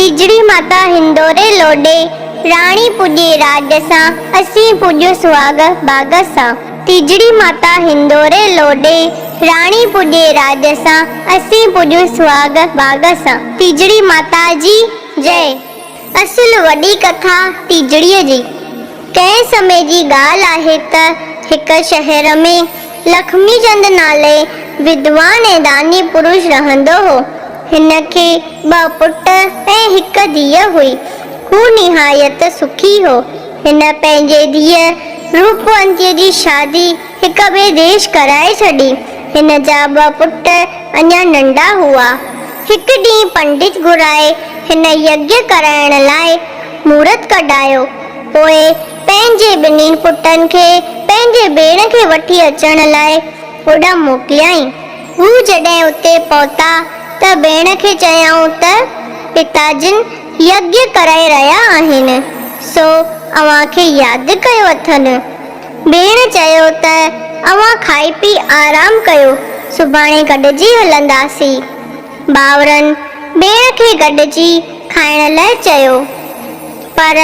तीजड़ी माता हिंदोरे लोडे, राणी पूजे राज सां, असीं पूजो सुहाग बाग सां। तीजड़ी माता हिंदोरे लोडे, राणी पूजे राज सां, असीं पूजो सुहाग बाग सां। तीजड़ी माता जी जय। असुल वॾी कथा तीजड़ीअ जी। कंहिं समय जी ॻाल्हि आहे त हिक शहर में लक्ष्मी चंद नाले विद्वान ऐं दानी पुरुष रहंदो हो। हिन खे 2 पुट ऐं हिक धीअ हुई। हू निहायत सुखी हो। हिन पंहिंजे धीअ रूपवंतीअ जी शादी हिक ॿिए देश कराए छॾी। हिन जा 2 पुट अञा नंढा हुआ। हिक ॾींहुं पंडित घुराए हिन यज्ञ कराइण लाइ मुहूर्त कढायो। पोइ पंहिंजे ॿिन्हिनि पुटनि खे पंहिंजे भेण खे वठी अचण लाइ होॾां मोकिलियाईं। हू जॾहिं उते पहुता त भेण खे चयाऊं त पिताजिन यज्ञ कराए रहिया आहिनि, सो अव्हां खे यादि कयो अथनि। भेण चयो त अव्हां खाई पी आराम कयो, सुभाणे गॾिजी हलंदासीं। भाउरनि भेण खे गॾिजी खाइण लाइ चयो, पर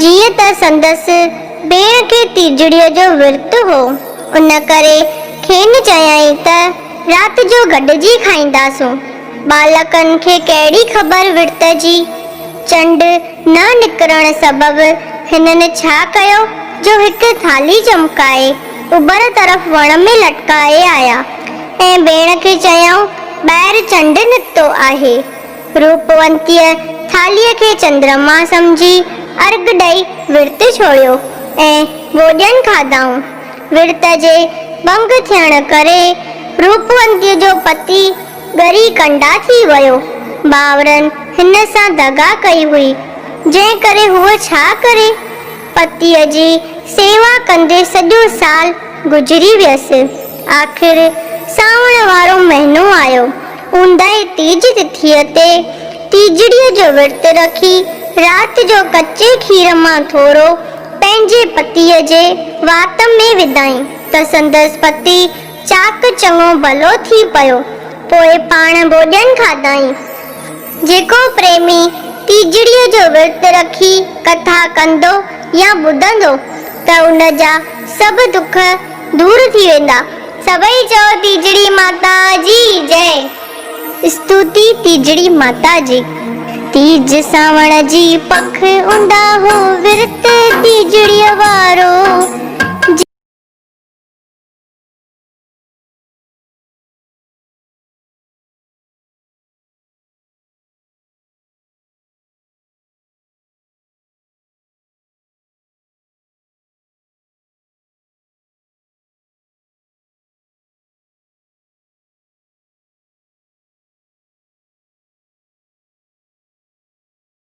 जीअं त संदसि भेण खे तीजड़ीअ जो विर्त हो, उन करे खेनि चयाईं त राति जो गॾिजी खाईंदासूं। बालकनि खे कहिड़ी ख़बर विर्त जी। चंड न निकिरण सबबि हिननि छा कयो जो हिकु थाली चमकाए उभर तरफ़ वण में लटकाए आया ऐं भेण खे चयाऊं ॿाहिरि चंड निकितो आहे। रूपवंतीअ थालीअ खे चंद्रमा सम्झी अर्घ ॾेई विर्त छोड़ियो ऐं भोॼन खाधऊं। विर्त जे भंग थियण करे रूपवंतीअ जो पति ॻरी कंडा थी वियो। भाउरनि हिन सां दगा कई हुई, जंहिं करे हूअ छा करे। पतीअ जी सेवा कंदे सॼो साल गुज़री वियसि। आख़िर सावण वारो महीनो आयो। ऊंदाहि तीज तिथीअ ते तीजड़ीअ जो विर्त रखी राति जो कचे खीर मां थोरो पंहिंजे पतीअ जे वात में विधाईं त संदसि पति चाक चङो भलो थी पियो। पोइ पाण भोॼन खाधाईं। जेको प्रेमी तीजड़ीअ जो विर्त रखी कथा कंदो या ॿुधंदो त उन जा सभु दुख दूर थी वेंदा। सभई चओ तीजड़ी माता जी जय। स्तुति तीजड़ी माता जी। तीज सावण जी पख ऊंदा हो विर्त तीजड़ीअ वारो।